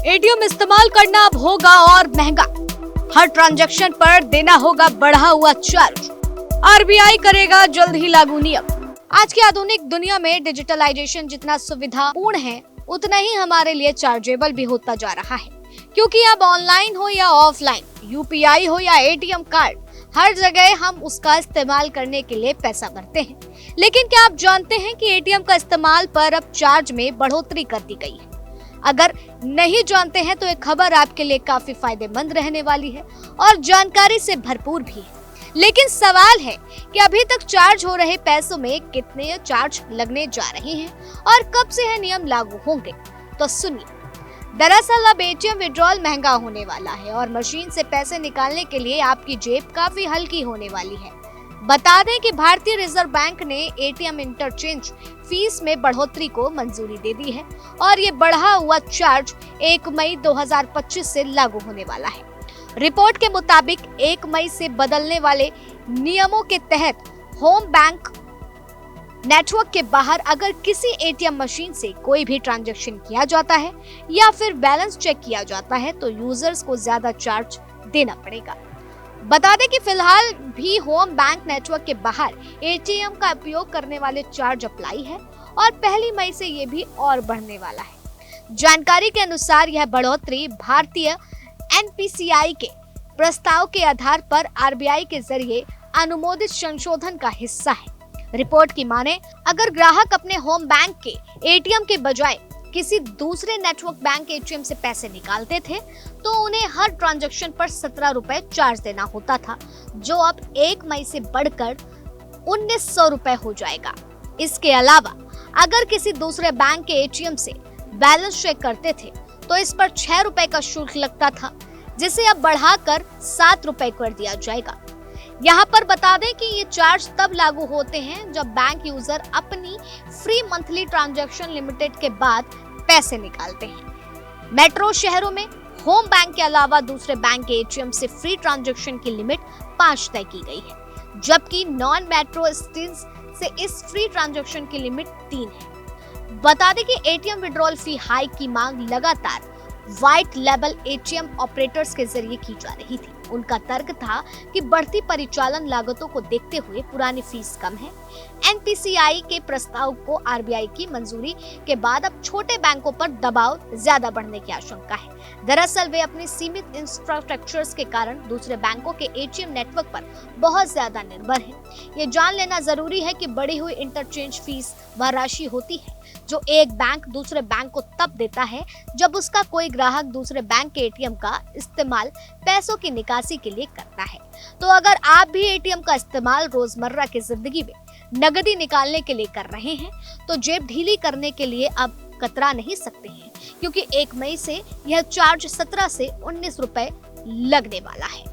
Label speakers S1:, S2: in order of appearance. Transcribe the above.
S1: ATM इस्तेमाल करना अब होगा और महंगा। हर ट्रांजैक्शन पर देना होगा बढ़ा हुआ चार्ज। आरबीआई करेगा जल्द ही लागू नियम। आज की आधुनिक दुनिया में डिजिटलाइजेशन जितना सुविधापूर्ण है, उतना ही हमारे लिए चार्जेबल भी होता जा रहा है, क्योंकि अब ऑनलाइन हो या ऑफलाइन, यूपीआई हो या एटीएम कार्ड, हर जगह हम उसका इस्तेमाल करने के लिए पैसा भरते हैं। लेकिन क्या आप जानते हैं कि एटीएम का इस्तेमाल पर अब चार्ज में बढ़ोतरी कर दी गई है? अगर नहीं जानते हैं तो ये खबर आपके लिए काफी फायदेमंद रहने वाली है और जानकारी से भरपूर भी है। लेकिन सवाल है कि अभी तक चार्ज हो रहे पैसों में कितने चार्ज लगने जा रहे हैं और कब से यह नियम लागू होंगे, तो सुनिए। दरअसल अब एटीएम विड्रॉल महंगा होने वाला है और मशीन से पैसे निकालने के लिए आपकी जेब काफी हल्की होने वाली है। बता दें कि भारतीय रिजर्व बैंक ने एटीएम इंटरचेंज फीस में बढ़ोतरी को मंजूरी दे दी है और ये बढ़ा हुआ चार्ज 1 मई 2025 से लागू होने वाला है। रिपोर्ट के मुताबिक 1 मई से बदलने वाले नियमों के तहत होम बैंक नेटवर्क के बाहर अगर किसी एटीएम मशीन से कोई भी ट्रांजैक्शन किया जाता है या फिर बैलेंस चेक किया जाता है तो यूजर्स को ज्यादा चार्ज देना पड़ेगा। बता दें कि फिलहाल भी होम बैंक नेटवर्क के बाहर एटीएम का उपयोग करने वाले चार्ज अप्लाई है और 1 मई से ये भी और बढ़ने वाला है। जानकारी के अनुसार यह बढ़ोतरी भारतीय एनपीसीआई के प्रस्ताव के आधार पर आरबीआई के जरिए अनुमोदित संशोधन का हिस्सा है। रिपोर्ट की माने, अगर ग्राहक अपने होम बैंक के एटीएम के बजाय किसी दूसरे नेटवर्क बैंक एटीएम से पैसे निकालते थे तो उन्हें हर ट्रांजैक्शन पर 17 रुपए चार्ज देना होता था, जो अब 1 मई से बढ़कर 1900 रुपए हो जाएगा। इसके अलावा अगर किसी दूसरे बैंक के एटीएम से बैलेंस चेक करते थे तो इस पर 6 रुपए का शुल्क लगता था, जिसे अब बढ़ाकर 7 रुपए कर दिया जाएगा। यहाँ पर बता दें कि ये चार्ज तब लागू होते हैं जब बैंक यूजर अपनी फ्री मंथली ट्रांजैक्शन लिमिटेड के बाद पैसे निकालते हैं। मेट्रो शहरों में होम बैंक के अलावा दूसरे बैंक के एटीएम से फ्री ट्रांजैक्शन की लिमिट 5 तय की गई है, जबकि नॉन मेट्रो सिटीज से इस फ्री ट्रांजैक्शन की लिमिट 3 है। बता दें कि एटीएम विड्रॉल फी हाइक की मांग लगातार व्हाइट लेबल एटीएम ऑपरेटर्स के जरिए की जा रही थी। उनका तर्क था कि बढ़ती परिचालन लागतों को देखते हुए पुरानी फीस कम है। एनपीसीआई के प्रस्ताव को आरबीआई की मंजूरी के बाद अब छोटे बैंकों पर दबाव ज्यादा बढ़ने की आशंका है। दरअसल वे अपनी सीमित इंफ्रास्ट्रक्चर्स के कारण दूसरे बैंकों के एटीएम नेटवर्क पर बहुत ज्यादा निर्भर हैं। ये जान लेना जरूरी है कि बढ़ी हुई इंटरचेंज फीस वह राशि होती है जो एक बैंक दूसरे बैंक को तब देता है जब उसका कोई ग्राहक दूसरे बैंक के एटीएम का इस्तेमाल पैसों की निकासी के लिए करता है। तो अगर आप भी एटीएम का इस्तेमाल रोजमर्रा की जिंदगी में नगदी निकालने के लिए कर रहे हैं तो जेब ढीली करने के लिए अब कतरा नहीं सकते हैं, क्योंकि 1 मई से यह चार्ज 17 से 19 रुपए लगने वाला है।